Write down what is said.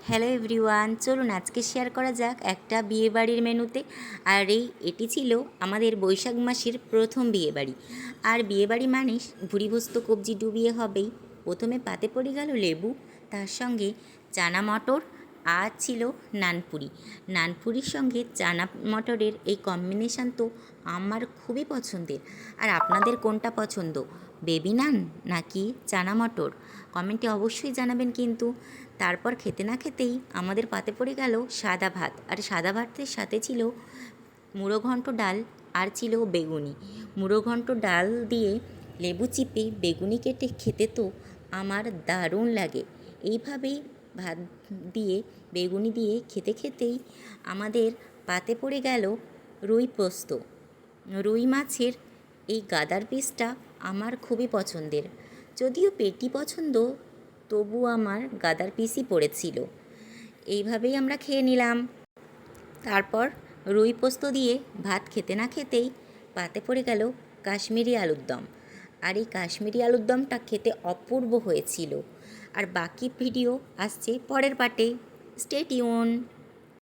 Hello everyone, চলুন আজকে share করা যাক একটা বিয়েবাড়ির মেনুতে। আর এটি ছিল আমাদের বৈশাখ মাসের প্রথম বিয়েবাড়ি। আর বিয়েবাড়ি মানে ভুরিভোজ তো কবজি ডুবিয়ে হবেই। প্রথমে পাতে পড়ে গেল লেবু, তার সঙ্গে চানা মটর, আর ছিল নানপুরি। নানপুরির সঙ্গে চানা মটরের এই কম্বিনেশান তো আমার খুবই পছন্দের। আর আপনাদের কোনটা পছন্দ, বেবি নান নাকি চানা মটর? কমেন্টে অবশ্যই জানাবেন কিন্তু। তারপর খেতে না খেতেই আমাদের পাতে পড়ে গেল সাদা ভাত। আর সাদা ভাতের সাথে ছিল মুড়ো ঘন্ট ডাল, আর ছিল বেগুনি। মুড়ো ঘন্ট ডাল দিয়ে লেবু চিপে বেগুনি কেটে খেতে তো আমার দারুণ লাগে। এইভাবেই ভাত দিয়ে বেগুনি দিয়ে খেতে খেতেই আমাদের পাতে পড়ে গেল রুই পোস্ত। রুই মাছের এই গাদার পিসটা আমার খুবই পছন্দের। যদিও পেটি পছন্দ, তবু আমার গাদার পিসই পড়েছিল। এইভাবেই আমরা খেয়ে নিলাম। তারপর রুই পোস্ত দিয়ে ভাত খেতে না খেতেই পাতে পড়ে গেল কাশ্মীরি আলুর দম। আর এই কাশ্মীরি আলুর দমটা খেতে অপূর্ব হয়েছিল। আর বাকি ভিডিও আসছে পরের পার্টে। Stay tune.